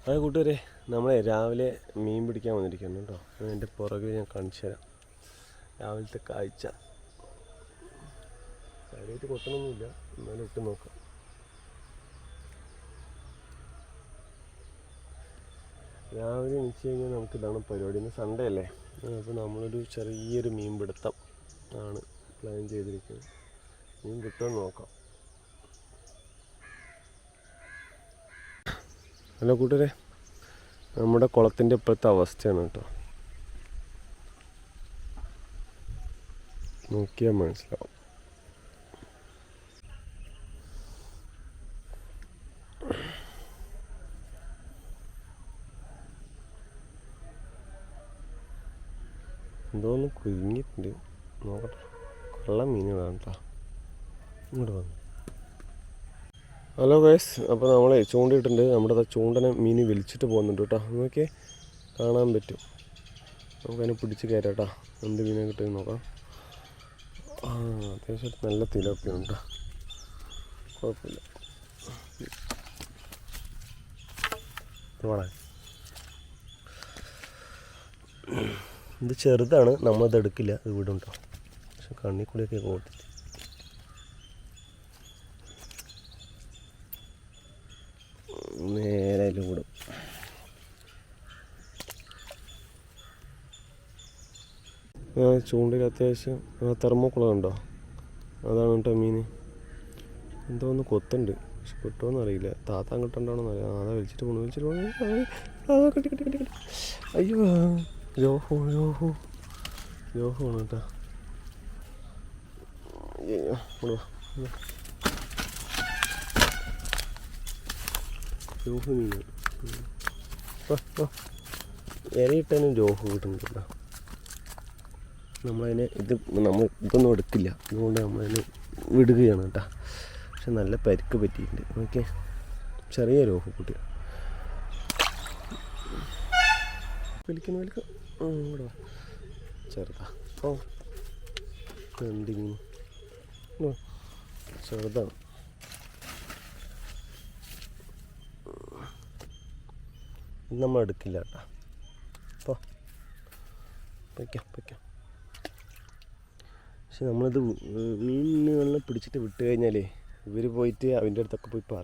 അത് കൂട്ടുകാരെ, നമ്മളെ രാവിലെ മീൻ പിടിക്കാൻ വന്നിരിക്കുന്നു കേട്ടോ. എൻ്റെ പുറകിൽ ഞാൻ കാണിച്ചു തരാം രാവിലത്തെ കാഴ്ച. കാര്യമായിട്ട് കൊത്തണമൊന്നുമില്ല, എന്നാലും ഇട്ട് നോക്കാം. രാവിലെ എണീച്ച് കഴിഞ്ഞാൽ നമുക്ക് ഇതാണ് പരിപാടി. ഇന്ന് സൺഡേ അല്ലേ, അപ്പോൾ നമ്മളൊരു ചെറിയൊരു മീൻ പിടുത്തം ആണ് പ്ലാൻ ചെയ്തിരിക്കുന്നത്. മീൻ കിട്ടുമെന്ന് നോക്കാം. ഹലോ കൂട്ടുകാരെ, നമ്മുടെ കുളത്തിൻ്റെ ഇപ്പോഴത്തെ അവസ്ഥയാണ് കേട്ടോ. നോക്കിയാൽ മനസ്സിലാവും. എന്തോന്ന് കുരുങ്ങിയിട്ടുണ്ട്, നോക്കട്ടെ. കൊള്ളാം മീനുകളാണ് കേട്ടോ. ഇങ്ങോട്ട് വന്നു. ഹലോ ഗൈസ്, അപ്പോൾ നമ്മളെ ചൂണ്ടിയിട്ടുണ്ട്. നമ്മുടെ ചൂണ്ടനെ മീൻ വലിച്ചിട്ട് പോകുന്നുണ്ട് കേട്ടോ. നോക്കിയേ, കാണാൻ പറ്റും. നമുക്കതിനെ പിടിച്ച് കയറ്റാം കേട്ടോ. എന്ത് മീനെ കിട്ടുമെന്ന് നോക്കാം. അത്യാവശ്യം നല്ല തിലോപ്പിയാണ് കേട്ടോ, കുഴപ്പമില്ല. ഇത് ചെറുതാണ്, നമ്മളത് എടുക്കില്ല, ഇത് വിടും കേട്ടോ. പക്ഷെ കണ്ണിൽ കൂടിയൊക്കെ ഓട്ടിച്ച് നേരെ വിടും. ചൂണ്ടയിൽ അത്യാവശ്യം തെർമോക്കുളം ഉണ്ടോ, അതാണ് കേട്ടോ മീൻ. എന്തോ ഒന്ന് കൊത്തുണ്ട്, പക്ഷെ കിട്ടുമോയെന്ന് അറിയില്ല. താത്താൻ കിട്ടണ്ടോണെന്ന് അറിയാം. അതാ വലിച്ചിട്ട് പോകണം. കിട്ടി കിട്ടി കിട്ടി കിട്ടി. അയ്യോ, രോഹു രോഹു രോഹു ആണ് കേട്ടോ. അയ്യോ, രോഹു മീൻ. ഇരയിട്ടാനും രോഹു കിട്ടുന്നുണ്ടല്ലോ. നമ്മളതിനെ ഇതൊന്നും എടുക്കില്ല, അതുകൊണ്ട് നമ്മളതിനെ വിടുകയാണ് കേട്ടോ. പക്ഷെ നല്ല പരിക്ക് പറ്റിയിട്ടുണ്ട്. ഓക്കെ, ചെറിയ രോഹു കുട്ടി. വലിക്കുന്നു ഇവിടെ ചെറുതാ. എന്ത് മീൻ ചെറുതാണ്. നമ്മൾ എടുക്കില്ല കേട്ടോ. അപ്പോൾ പൊയ്ക്കാം. പക്ഷെ നമ്മളിത് മീനുകളെ പിടിച്ചിട്ട് വിട്ട് കഴിഞ്ഞാലേ ഇവർ പോയിട്ട് അവൻ്റെ അടുത്തൊക്കെ പോയി പറ